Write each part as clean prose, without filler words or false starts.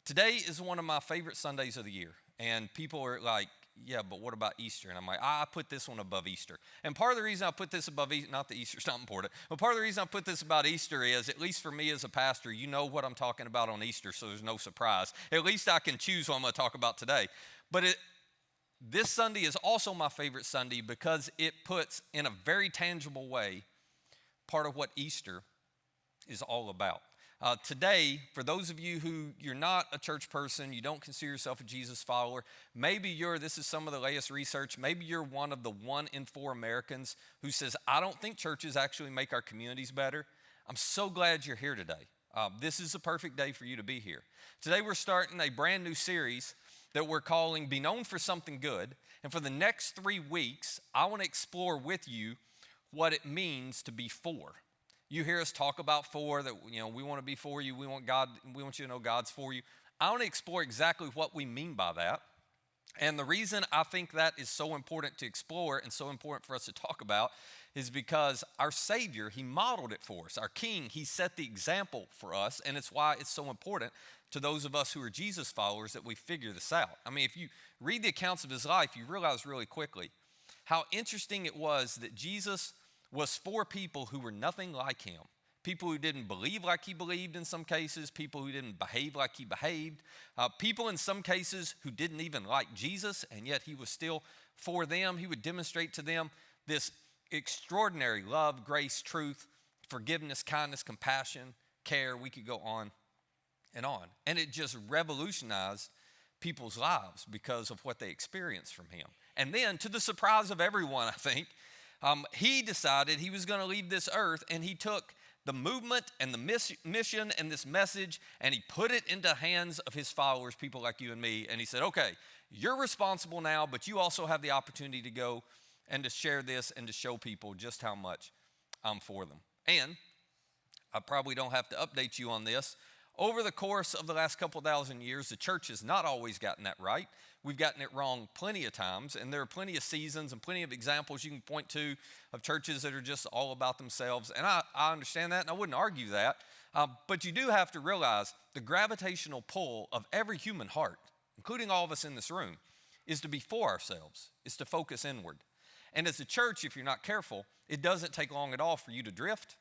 Today is one of my favorite Sundays of the year, and people are like, yeah, but what about Easter? And I'm like, I put this one above Easter. And part of the reason I put this above Easter, not that Easter's not important, but part of the reason I put this about Easter is, at least for me as a pastor, you know what I'm talking about on Easter, so there's no surprise. At least I can choose what I'm going to talk about today. But this Sunday is also my favorite Sunday because it puts, in a very tangible way, part of what Easter is all about. Today, for those of you who you're not a church person, you don't consider yourself a Jesus follower, maybe this is some of the latest research, maybe you're one of the 1 in 4 Americans who says, I don't think churches actually make our communities better. I'm so glad you're here today. This is a perfect day for you to be here. Today we're starting a brand new series that we're calling Be Known for Something Good. And for the next 3 weeks, I want to explore with you what it means to be for. You hear us talk about for, that we want to be for you, we want you to know God's for you. I want to explore exactly what we mean by that. And the reason I think that is so important to explore and so important for us to talk about is because our Savior, He modeled it for us. Our King, He set the example for us, and it's why it's so important to those of us who are Jesus followers that we figure this out. I mean, if you read the accounts of His life, you realize really quickly how interesting it was that Jesus was for people who were nothing like Him. People who didn't believe like He believed in some cases, people who didn't behave like He behaved, people in some cases who didn't even like Jesus, and yet He was still for them. He would demonstrate to them this extraordinary love, grace, truth, forgiveness, kindness, compassion, care. We could go on and on. And it just revolutionized people's lives because of what they experienced from Him. And then, to the surprise of everyone, I think, He decided He was going to leave this earth, and He took the movement and the mission and this message, and He put it into the hands of His followers, people like you and me, and He said, okay, you're responsible now, but you also have the opportunity to go and to share this and to show people just how much I'm for them. And I probably don't have to update you on this. Over the course of the last couple thousand years, the church has not always gotten that right. We've gotten it wrong plenty of times, and there are plenty of seasons and plenty of examples you can point to of churches that are just all about themselves, and I understand that, and I wouldn't argue that, but you do have to realize the gravitational pull of every human heart, including all of us in this room, is to be for ourselves, is to focus inward. And as a church, if you're not careful, it doesn't take long at all for you to drift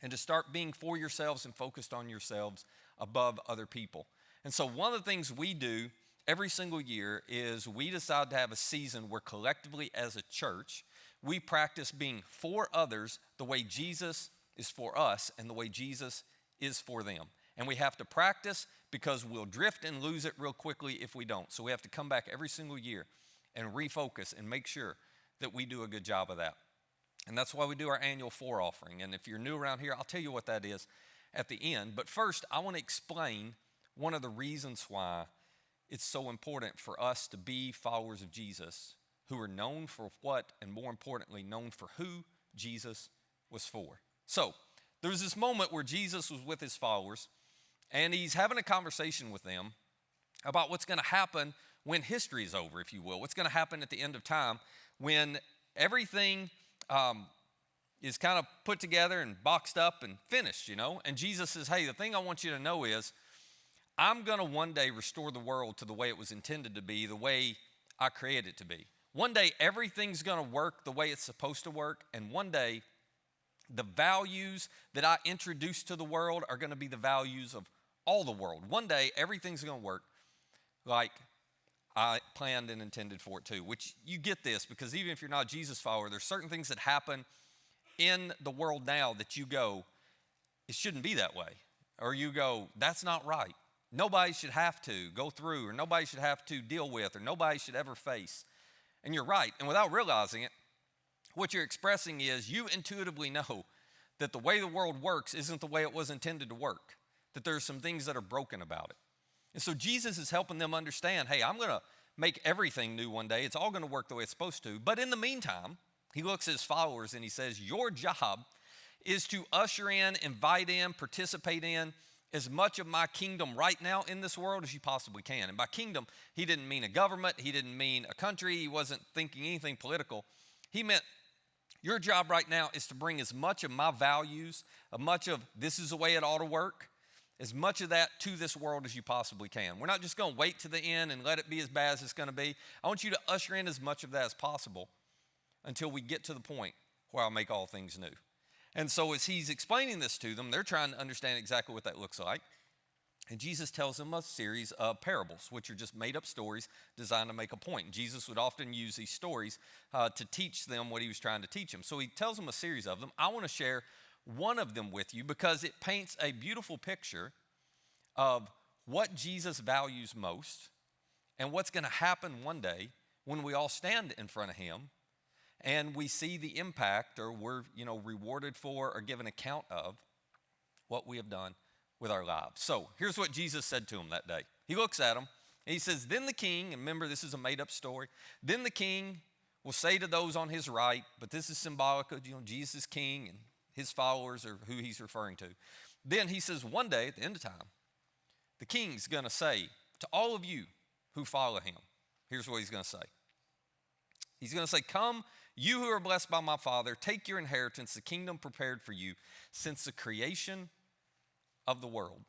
and to start being for yourselves and focused on yourselves above other people. And so one of the things we do every single year is we decide to have a season where collectively as a church, we practice being for others the way Jesus is for us and the way Jesus is for them. And we have to practice because we'll drift and lose it real quickly if we don't. So we have to come back every single year and refocus and make sure that we do a good job of that. And that's why we do our annual for offering. And if you're new around here, I'll tell you what that is at the end. But first, I want to explain one of the reasons why it's so important for us to be followers of Jesus who are known for what, and more importantly, known for who Jesus was for. So there was this moment where Jesus was with His followers, and He's having a conversation with them about what's going to happen when history is over, if you will. What's going to happen at the end of time when everything is kind of put together and boxed up and finished, And Jesus says, hey, the thing I want you to know is I'm going to one day restore the world to the way it was intended to be, the way I created it to be. One day, everything's going to work the way it's supposed to work, and one day, the values that I introduce to the world are going to be the values of all the world. One day, everything's going to work like I planned and intended for it to, which you get this because even if you're not a Jesus follower, there's certain things that happen in the world now that you go, it shouldn't be that way. Or you go, that's not right. Nobody should have to go through, or nobody should have to deal with, or nobody should ever face. And you're right. And without realizing it, what you're expressing is you intuitively know that the way the world works isn't the way it was intended to work, that there are some things that are broken about it. And so Jesus is helping them understand, hey, I'm going to make everything new one day. It's all going to work the way it's supposed to. But in the meantime, He looks at His followers and He says, your job is to usher in, invite in, participate in as much of my kingdom right now in this world as you possibly can. And by kingdom, He didn't mean a government. He didn't mean a country. He wasn't thinking anything political. He meant your job right now is to bring as much of my values, as much of this is the way it ought to work, as much of that to this world as you possibly can. We're not just going to wait to the end and let it be as bad as it's going to be. I want you to usher in as much of that as possible until we get to the point where I'll make all things new. And so as he's explaining this to them, they're trying to understand exactly what that looks like. And Jesus tells them a series of parables, which are just made-up stories designed to make a point. And Jesus would often use these stories to teach them what he was trying to teach them. So he tells them a series of them. I want to share one of them with you because it paints a beautiful picture of what Jesus values most and what's going to happen one day when we all stand in front of him and we see the impact, or we're rewarded for or given account of what we have done with our lives. So here's what Jesus said to him that day. He looks at them and he says, then the king, and remember this is a made-up story, then the king will say to those on his right, but this is symbolic of Jesus king and his followers, or who he's referring to. Then he says, one day at the end of time, the king's going to say to all of you who follow him, here's what he's going to say. He's going to say, come, you who are blessed by my Father, take your inheritance, the kingdom prepared for you since the creation of the world.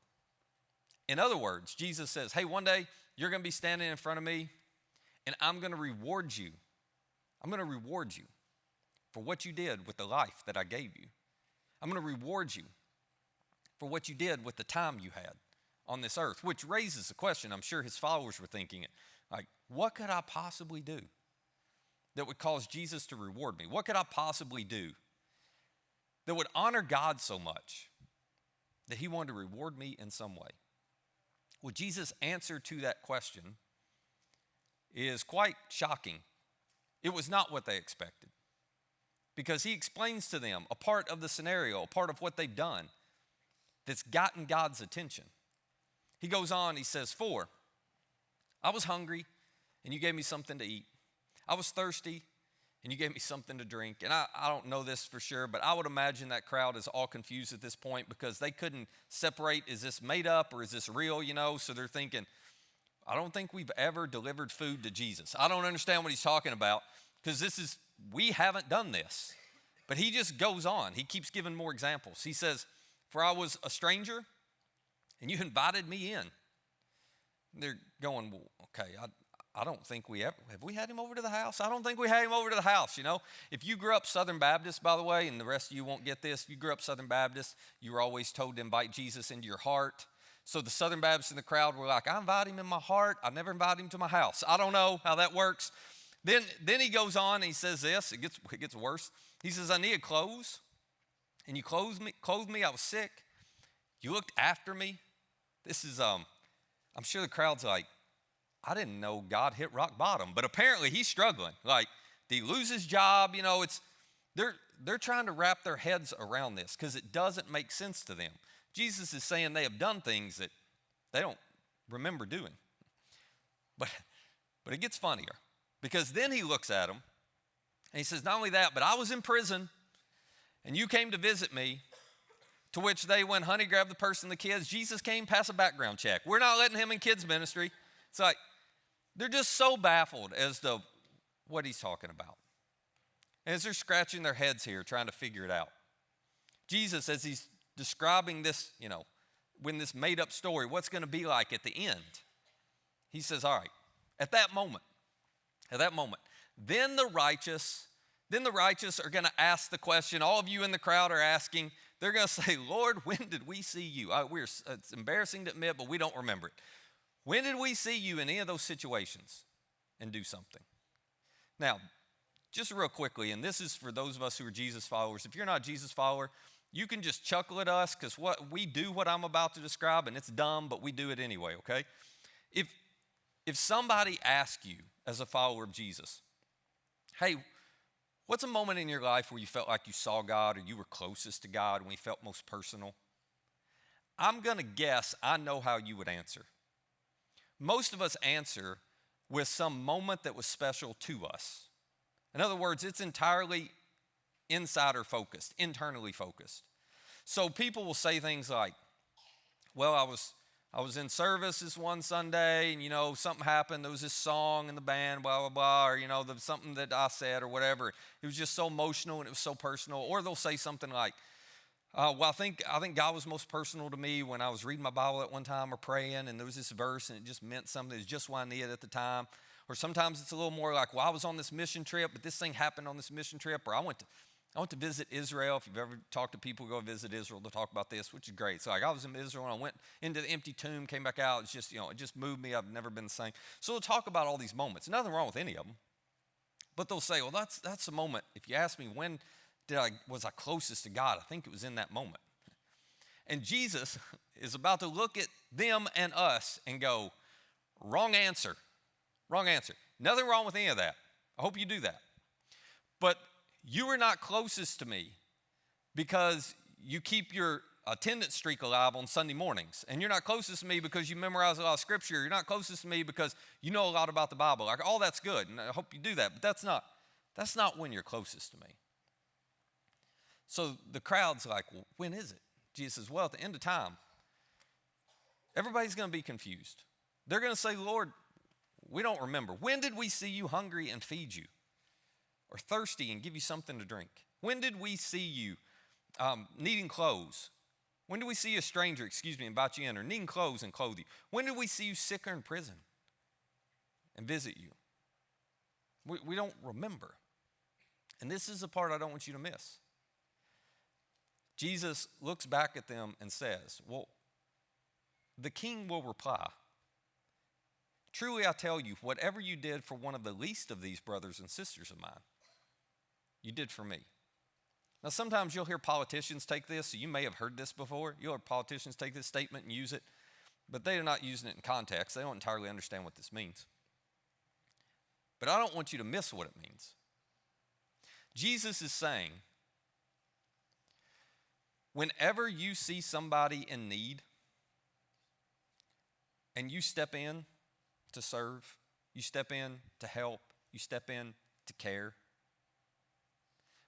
In other words, Jesus says, hey, one day you're going to be standing in front of me and I'm going to reward you. I'm going to reward you for what you did with the life that I gave you. I'm going to reward you for what you did with the time you had on this earth, which raises the question, I'm sure his followers were thinking it, like, what could I possibly do that would cause Jesus to reward me? What could I possibly do that would honor God so much that he wanted to reward me in some way? Well, Jesus' answer to that question is quite shocking. It was not what they expected, because he explains to them a part of the scenario, a part of what they've done that's gotten God's attention. He goes on, he says, for I was hungry and you gave me something to eat. I was thirsty and you gave me something to drink. And I don't know this for sure, but I would imagine that crowd is all confused at this point because they couldn't separate, is this made up or is this real, So they're thinking, I don't think we've ever delivered food to Jesus. I don't understand what he's talking about because we haven't done this. But he just goes on. He keeps giving more examples. He says, for I was a stranger and you invited me in. And they're going, well, okay, I don't think have we had him over to the house? I don't think we had him over to the house, If you grew up Southern Baptist, by the way, and the rest of you won't get this, if you grew up Southern Baptist, you were always told to invite Jesus into your heart. So the Southern Baptists in the crowd were like, I invite him in my heart. I never invite him to my house. I don't know how that works. Then he goes on and he says this, it gets worse. He says, I needed clothes, and you clothed me. I was sick. You looked after me. This is, I'm sure the crowd's like, I didn't know God hit rock bottom, but apparently he's struggling. Like, did he lose his job? They're trying to wrap their heads around this because it doesn't make sense to them. Jesus is saying they have done things that they don't remember doing. But it gets funnier because then he looks at them and he says, not only that, but I was in prison and you came to visit me. To which they went, honey, grab the purse and the kids. Jesus came, pass a background check. We're not letting him in kids ministry. It's like, they're just so baffled as to what he's talking about. And as they're scratching their heads here, trying to figure it out, Jesus, as he's describing this, when this made-up story, what's going to be like at the end, he says, all right, at that moment, then the righteous are going to ask the question, all of you in the crowd are asking, they're going to say, Lord, when did we see you? It's embarrassing to admit, but we don't remember it. When did we see you in any of those situations and do something? Now, just real quickly, and this is for those of us who are Jesus followers. If you're not a Jesus follower, you can just chuckle at us because we do what I'm about to describe, and it's dumb, but we do it anyway, okay? If somebody asks you as a follower of Jesus, hey, what's a moment in your life where you felt like you saw God or you were closest to God, when you felt most personal? I'm going to guess I know how you would answer. Most of us answer with some moment that was special to us. In other words, it's entirely insider focused, internally focused. So people will say things like, well, I was in service this one Sunday and, something happened. There was this song in the band, blah, blah, blah, or, there was something that I said or whatever. It was just so emotional and it was so personal. Or they'll say something like, Well, I think God was most personal to me when I was reading my Bible at one time or praying, and there was this verse, and it just meant something. It's just what I needed at the time. Or sometimes it's a little more like, well, I was on this mission trip, but this thing happened on this mission trip. Or I went to visit Israel. If you've ever talked to people who go visit Israel, they'll talk about this, which is great. So like I was in Israel, and I went into the empty tomb, came back out. It's just, it just moved me. I've never been the same. So they'll talk about all these moments. Nothing wrong with any of them. But they'll say, well, that's a moment. If you ask me when was I closest to God, I think it was in that moment. And Jesus is about to look at them and us and go, wrong answer. Wrong answer. Nothing wrong with any of that. I hope you do that. But you are not closest to me because you keep your attendance streak alive on Sunday mornings. And you're not closest to me because you memorize a lot of scripture. You're not closest to me because you know a lot about the Bible. Like, all that's good, and I hope you do that. But that's not when you're closest to me. So the crowd's like, well, when is it? Jesus says, well, at the end of time, everybody's going to be confused. They're going to say, Lord, we don't remember. When did we see you hungry and feed you? Or thirsty and give you something to drink? When did we see you needing clothes? When did we see a stranger, and invite you in, or needing clothes and clothe you? When did we see you sick or in prison and visit you? We don't remember. And this is the part I don't want you to miss. Jesus looks back at them and says, well, the king will reply, truly I tell you, whatever you did for one of the least of these brothers and sisters of mine, you did for me. Now, sometimes you'll hear politicians take this, so you may have heard this before. You'll hear politicians take this statement and use it, but they are not using it in context. They don't entirely understand what this means. But I don't want you to miss what it means. Jesus is saying, whenever you see somebody in need and you step in to serve, you step in to help, you step in to care,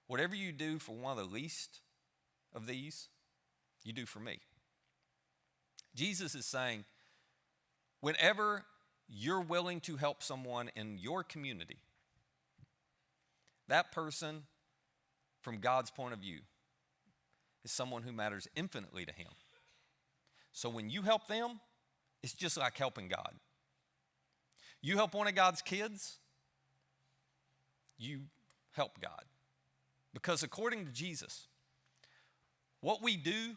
whatever you do for one of the least of these, you do for me. Jesus is saying, whenever you're willing to help someone in your community, that person, from God's point of view, is someone who matters infinitely to him. So when you help them, it's just like helping God. You help one of God's kids, you help God. Because according to Jesus, what we do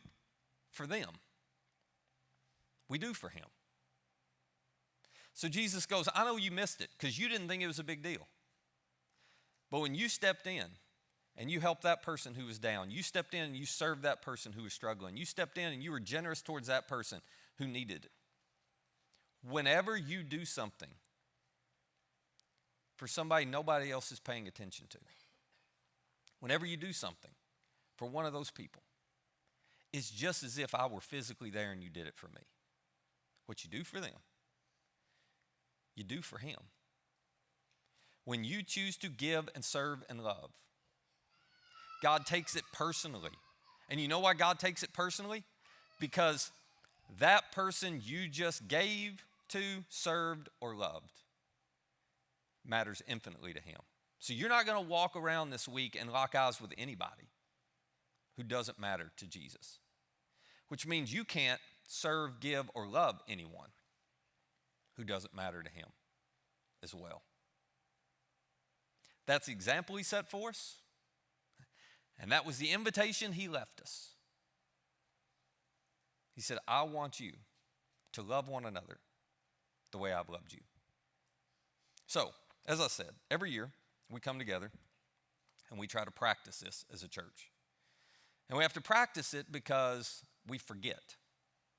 for them, we do for him. So Jesus goes, I know you missed it because you didn't think it was a big deal. But when you stepped in and you helped that person who was down, you stepped in and you served that person who was struggling, you stepped in and you were generous towards that person who needed it. Whenever you do something for somebody nobody else is paying attention to, whenever you do something for one of those people, it's just as if I were physically there and you did it for me. What you do for them, you do for him. When you choose to give and serve and love, God takes it personally. And you know why God takes it personally? Because that person you just gave to, served, or loved matters infinitely to him. So you're not going to walk around this week and lock eyes with anybody who doesn't matter to Jesus, which means you can't serve, give, or love anyone who doesn't matter to him as well. That's the example he set for us, and that was the invitation he left us. He said, I want you to love one another the way I've loved you. So, as I said, every year we come together and we try to practice this as a church. And we have to practice it because we forget.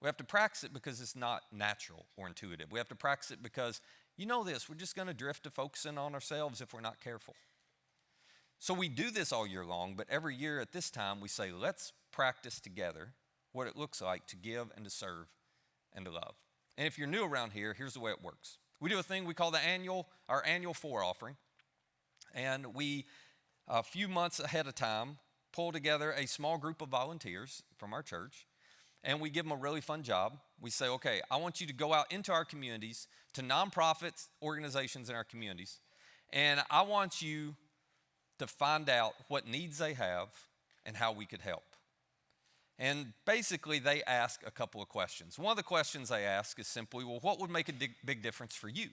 We have to practice it because it's not natural or intuitive. We have to practice it because, you know this, we're just going to drift to focusing on ourselves if we're not careful. So we do this all year long, but every year at this time we say, let's practice together what it looks like to give and to serve and to love. And if you're new around here, here's the way it works. We do a thing we call our annual fore offering. And we, a few months ahead of time, pull together a small group of volunteers from our church, and we give them a really fun job. We say, okay, I want you to go out into our communities, to nonprofits, organizations in our communities, and I want you to find out what needs they have and how we could help. And basically, they ask a couple of questions. One of the questions they ask is simply, well, what would make a big difference for you?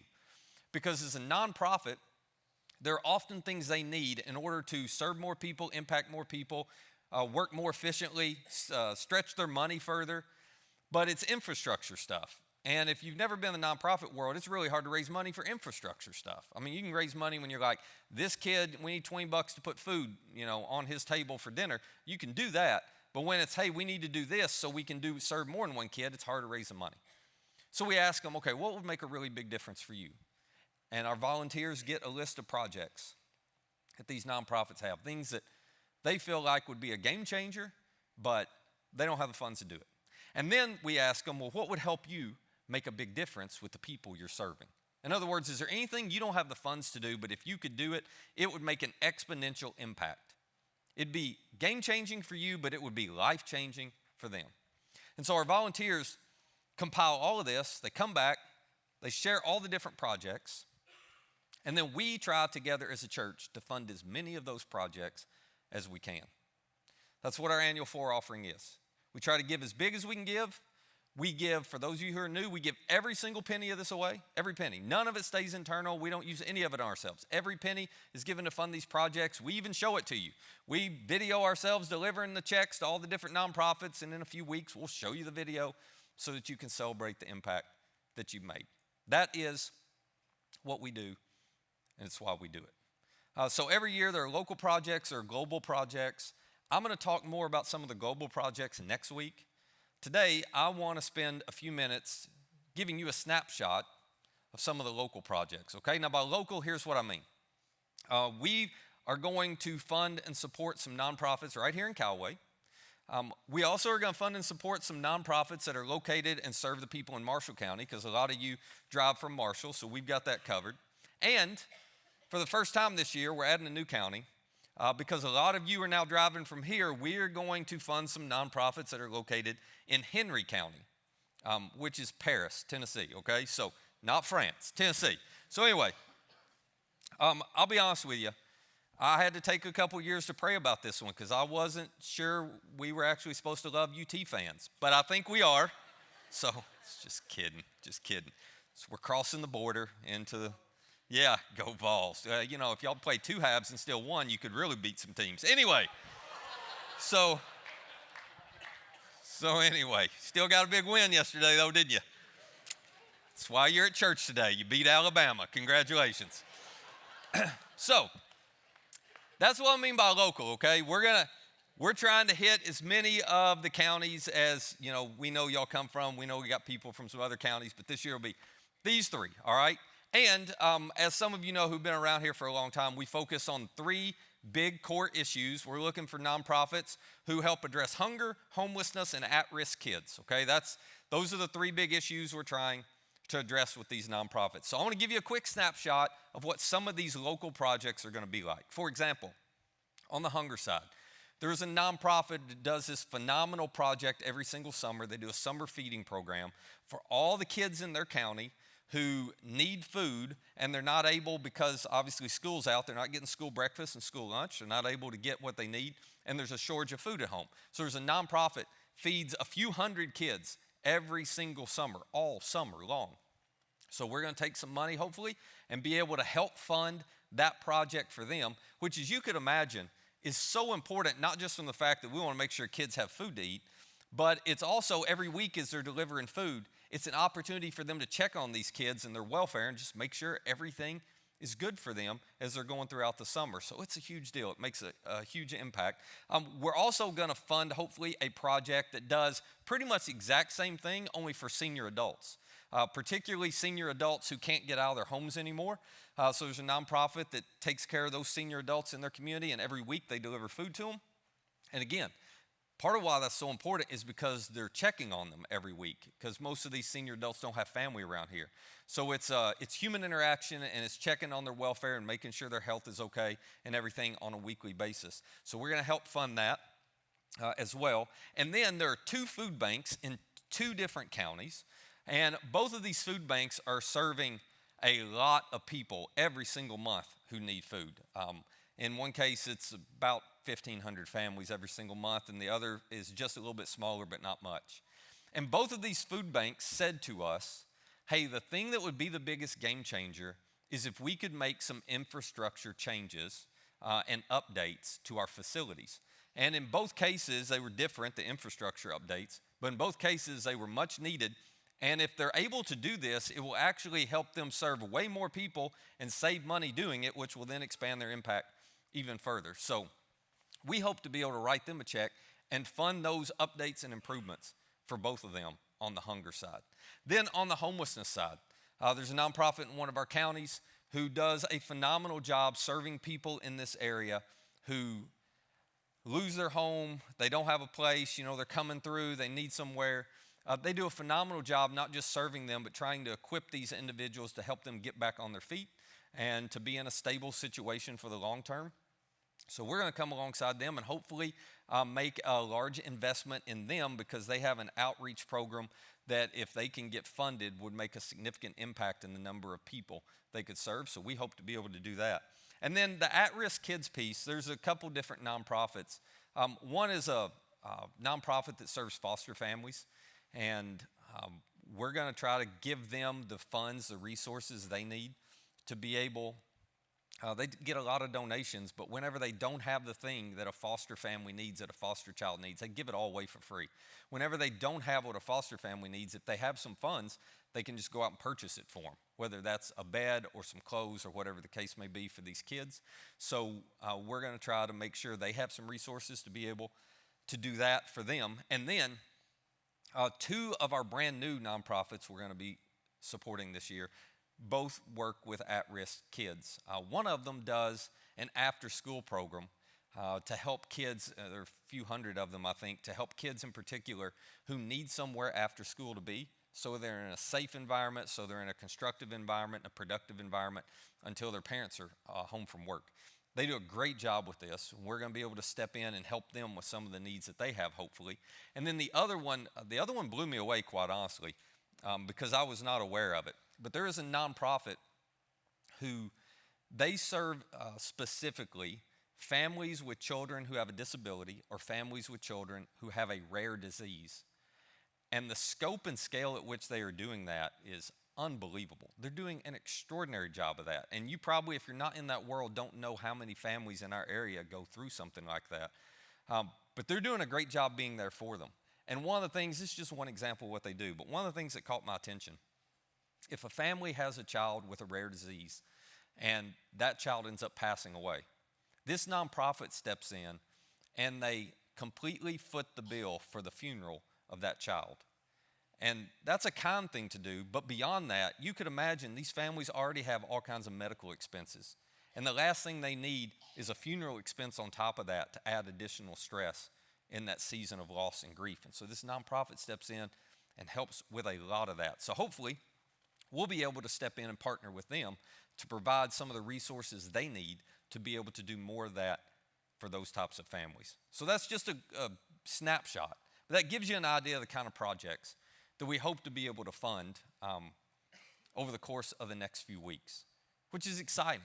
Because as a nonprofit, there are often things they need in order to serve more people, impact more people, work more efficiently, stretch their money further. But it's infrastructure stuff. And if you've never been in the nonprofit world, it's really hard to raise money for infrastructure stuff. I mean, you can raise money when you're like, this kid, we need $20 to put food, on his table for dinner. You can do that. But when it's, hey, we need to do this so we can serve more than one kid, it's hard to raise the money. So we ask them, okay, what would make a really big difference for you? And our volunteers get a list of projects that these nonprofits have, things that they feel like would be a game changer, but they don't have the funds to do it. And then we ask them, well, what would help you make a big difference with the people you're serving? In other words, is there anything you don't have the funds to do, but if you could do it, it would make an exponential impact? It'd be game-changing for you, but it would be life-changing for them. And so our volunteers compile all of this. They come back. They share all the different projects. And then we try together as a church to fund as many of those projects as we can. That's what our annual 4 offering is. We try to give as big as we can give. We give, for those of you who are new, we give every single penny of this away, every penny. None of it stays internal. We don't use any of it on ourselves. Every penny is given to fund these projects. We even show it to you. We video ourselves delivering the checks to all the different nonprofits, and in a few weeks, we'll show you the video so that you can celebrate the impact that you've made. That is what we do, and it's why we do it. So every year, there are local projects or global projects. I'm going to talk more about some of the global projects next week. Today, I want to spend a few minutes giving you a snapshot of some of the local projects, okay? Now, by local, here's what I mean. We are going to fund and support some nonprofits right here in Callaway. We also are going to fund and support some nonprofits that are located and serve the people in Marshall County, because a lot of you drive from Marshall, so we've got that covered. And for the first time this year, we're adding a new county. Because a lot of you are now driving from here, we're going to fund some nonprofits that are located in Henry County, which is Paris, Tennessee, okay? So not France, Tennessee. So anyway, I'll be honest with you. I had to take a couple years to pray about this one because I wasn't sure we were actually supposed to love UT fans, but I think we are. So just kidding. So we're crossing the border into yeah, go Vols. If y'all play 2 halves and still won, you could really beat some teams. Anyway, so anyway, still got a big win yesterday though, didn't you? That's why you're at church today. You beat Alabama. Congratulations. So that's what I mean by local, okay? We're trying to hit as many of the counties as, we know y'all come from. We know we got people from some other counties, but this year will be these 3, all right? And as some of you know who've been around here for a long time, we focus on 3 big core issues. We're looking for nonprofits who help address hunger, homelessness, and at-risk kids, okay? Those are the 3 big issues we're trying to address with these nonprofits. So I want to give you a quick snapshot of what some of these local projects are going to be like. For example, on the hunger side, there's a nonprofit that does this phenomenal project every single summer. They do a summer feeding program for all the kids in their county who need food, and they're not able, because obviously school's out, they're not getting school breakfast and school lunch, they're not able to get what they need, and there's a shortage of food at home. So there's a nonprofit feeds a few hundred kids every single summer, all summer long. So we're going to take some money, hopefully, and be able to help fund that project for them, which, as you could imagine, is so important, not just from the fact that we want to make sure kids have food to eat, but it's also every week as they're delivering food, it's an opportunity for them to check on these kids and their welfare and just make sure everything is good for them as they're going throughout the summer. So it's a huge deal. It makes a huge impact. We're also going to fund, hopefully, a project that does pretty much the exact same thing, only for senior adults, particularly senior adults who can't get out of their homes anymore. So there's a nonprofit that takes care of those senior adults in their community, and every week they deliver food to them. And again, part of why that's so important is because they're checking on them every week, because most of these senior adults don't have family around here. So it's human interaction, and it's checking on their welfare and making sure their health is okay and everything on a weekly basis. So we're going to help fund that as well. And then there are 2 food banks in 2 different counties, and both of these food banks are serving a lot of people every single month who need food. In one case, it's about 1,500 families every single month, and the other is just a little bit smaller, but not much. And both of these food banks said to us, hey, the thing that would be the biggest game changer is if we could make some infrastructure changes and updates to our facilities. And in both cases, they were different, the infrastructure updates, but in both cases, they were much needed. And if they're able to do this, it will actually help them serve way more people and save money doing it, which will then expand their impact even further. So we hope to be able to write them a check and fund those updates and improvements for both of them on the hunger side. Then on the homelessness side, there's a nonprofit in one of our counties who does a phenomenal job serving people in this area who lose their home, they don't have a place, they're coming through, they need somewhere. They do a phenomenal job not just serving them, but trying to equip these individuals to help them get back on their feet and to be in a stable situation for the long term. So we're going to come alongside them and hopefully make a large investment in them because they have an outreach program that if they can get funded would make a significant impact in the number of people they could serve. So we hope to be able to do that. And then the at-risk kids piece, there's a couple different nonprofits. One is a nonprofit that serves foster families. And we're going to try to give them the funds, the resources they need to be able, they get a lot of donations, but whenever they don't have the thing that a foster family needs, that a foster child needs, they give it all away for free. Whenever they don't have what a foster family needs, if they have some funds, they can just go out and purchase it for them, whether that's a bed or some clothes or whatever the case may be for these kids. So we're going to try to make sure they have some resources to be able to do that for them. And then two of our brand new nonprofits we're going to be supporting this year both work with at-risk kids. One of them does an after-school program to help kids, there are a few hundred of them I think, to help kids in particular who need somewhere after school to be. So they're in a safe environment, so they're in a constructive environment, a productive environment until their parents are home from work. They do a great job with this. We're going to be able to step in and help them with some of the needs that they have, hopefully. And then the other one blew me away, quite honestly, because I was not aware of it. But there is a nonprofit who they serve specifically families with children who have a disability or families with children who have a rare disease. And the scope and scale at which they are doing that is unbelievable. They're doing an extraordinary job of that. And you probably, if you're not in that world, don't know how many families in our area go through something like that. But they're doing a great job being there for them. And one of the things, this is just one example of what they do, but one of the things that caught my attention, if a family has a child with a rare disease and that child ends up passing away, this nonprofit steps in and they completely foot the bill for the funeral of that child. And that's a kind thing to do, but beyond that, you could imagine these families already have all kinds of medical expenses. And the last thing they need is a funeral expense on top of that to add additional stress in that season of loss and grief. And so this nonprofit steps in and helps with a lot of that. So hopefully, we'll be able to step in and partner with them to provide some of the resources they need to be able to do more of that for those types of families. So that's just a snapshot. But that gives you an idea of the kind of projects that we hope to be able to fund over the course of the next few weeks, which is exciting.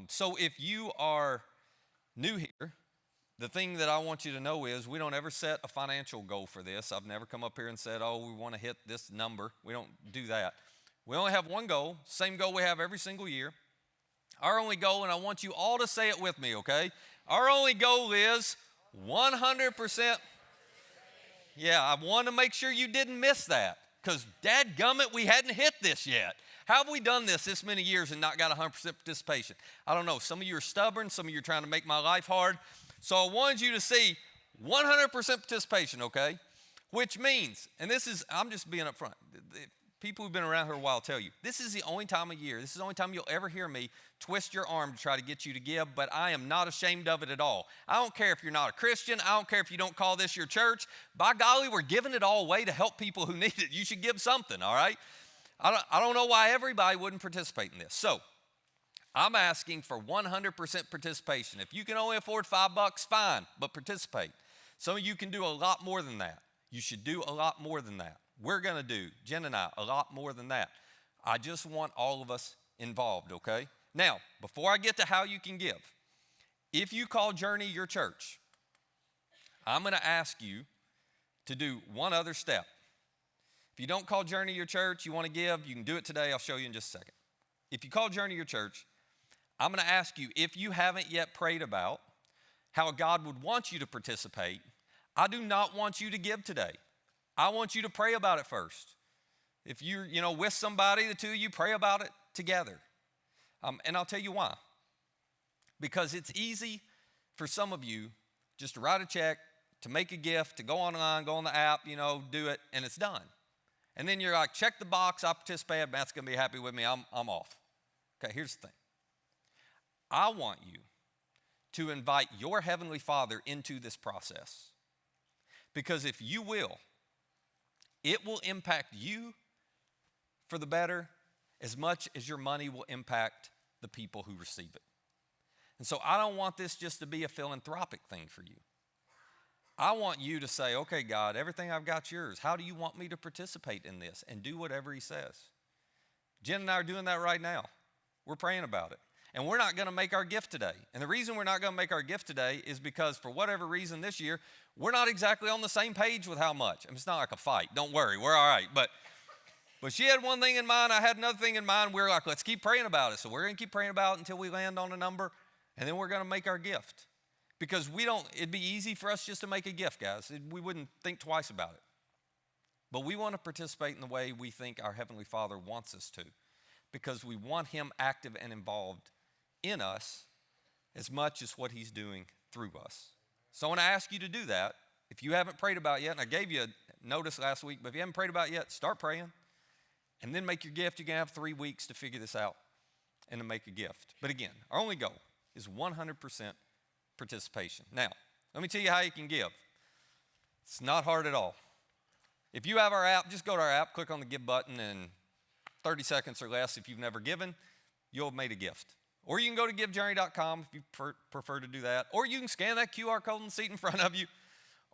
So if you are new here, the thing that I want you to know is we don't ever set a financial goal for this. I've never come up here and said, oh, we want to hit this number. We don't do that. We only have one goal, same goal we have every single year. Our only goal, and I want you all to say it with me, okay? Our only goal is 100%. Yeah, I want to make sure you didn't miss that because dadgummit, we hadn't hit this yet. How have we done this many years and not got 100% participation? I don't know. Some of you are stubborn. Some of you are trying to make my life hard. So I wanted you to see 100% participation, okay? Which means, and this is, I'm just being up front. People who've been around here a while tell you, this is the only time of year, this is the only time you'll ever hear me twist your arm to try to get you to give, but I am not ashamed of it at all. I don't care if you're not a Christian. I don't care if you don't call this your church. By golly, we're giving it all away to help people who need it. You should give something, all right? I don't know why everybody wouldn't participate in this. So I'm asking for 100% participation. If you can only afford $5, fine, but participate. Some of you can do a lot more than that. You should do a lot more than that. We're going to do, Jen and I, a lot more than that. I just want all of us involved, okay? Now, before I get to how you can give, if you call Journey your church, I'm going to ask you to do one other step. If you don't call Journey your church, you want to give, you can do it today. I'll show you in just a second. If you call Journey your church, I'm going to ask you, if you haven't yet prayed about how God would want you to participate, I do not want you to give today. I want you to pray about it first. If you're, with somebody, the two of you, pray about it together. And I'll tell you why. Because it's easy for some of you just to write a check, to make a gift, to go online, go on the app, do it, and it's done. And then you're like, check the box, I participated, Matt's going to be happy with me, I'm off. Okay, here's the thing. I want you to invite your Heavenly Father into this process. Because if you will, it will impact you for the better as much as your money will impact the people who receive it. And so I don't want this just to be a philanthropic thing for you. I want you to say, okay, God, everything I've got's yours. How do you want me to participate in this? And do whatever he says. Jen and I are doing that right now. We're praying about it. And we're not going to make our gift today. And the reason we're not going to make our gift today is because for whatever reason this year, we're not exactly on the same page with how much. I mean, it's not like a fight. Don't worry. We're all right. But she had one thing in mind. I had another thing in mind. We're like, let's keep praying about it. So we're going to keep praying about it until we land on a number. And then we're going to make our gift. Because it'd be easy for us just to make a gift, guys. We wouldn't think twice about it. But we want to participate in the way we think our Heavenly Father wants us to. Because we want him active and involved in us as much as what he's doing through us. So I want to ask you to do that. If you haven't prayed about it yet, and I gave you a notice last week, but if you haven't prayed about it yet, start praying. And then make your gift. You're going to have 3 weeks to figure this out and to make a gift. But again, our only goal is 100% participation. Now, let me tell you how you can give. It's not hard at all. If you have our app, just go to our app, click on the give button, and 30 seconds or less, if you've never given, you'll have made a gift. Or you can go to givejourney.com if you prefer to do that. Or you can scan that QR code in the seat in front of you.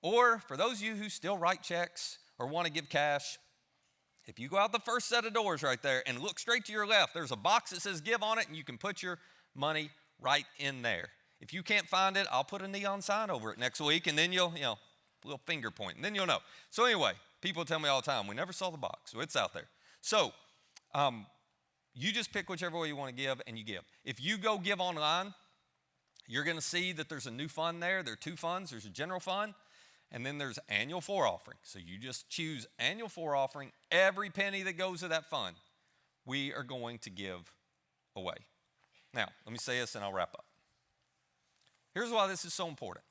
Or for those of you who still write checks or want to give cash, if you go out the first set of doors right there and look straight to your left, there's a box that says give on it, and you can put your money right in there. If you can't find it, I'll put a neon sign over it next week, and then you'll, little finger point, and then you'll know. So anyway, people tell me all the time, we never saw the box, so it's out there. So you just pick whichever way you want to give, and you give. If you go give online, you're going to see that there's a new fund there. There are 2 funds. There's a general fund, and then there's annual foreoffering. So you just choose annual foreoffering. Every penny that goes to that fund, we are going to give away. Now, let me say this, and I'll wrap up. Here's why this is so important.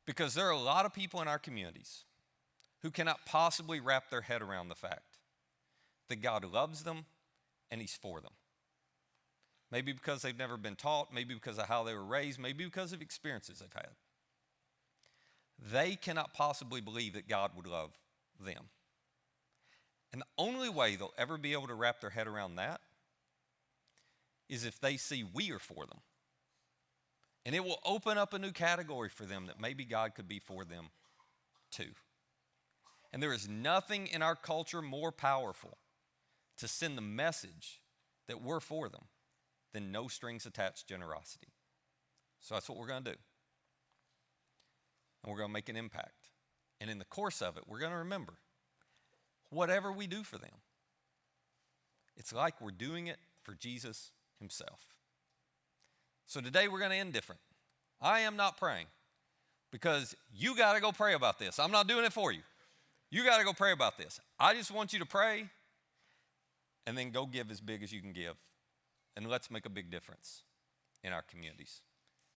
Because there are a lot of people in our communities who cannot possibly wrap their head around the fact that God loves them and he's for them. Maybe because they've never been taught, maybe because of how they were raised, maybe because of experiences they've had. They cannot possibly believe that God would love them. And the only way they'll ever be able to wrap their head around that is if they see we are for them. And it will open up a new category for them that maybe God could be for them too. And there is nothing in our culture more powerful to send the message that we're for them than no strings attached generosity. So that's what we're going to do. And we're going to make an impact. And in the course of it, we're going to remember whatever we do for them, it's like we're doing it for Jesus himself. So today we're going to end different. I am not praying because you got to go pray about this. I'm not doing it for you. You got to go pray about this. I just want you to pray and then go give as big as you can give. And let's make a big difference in our communities.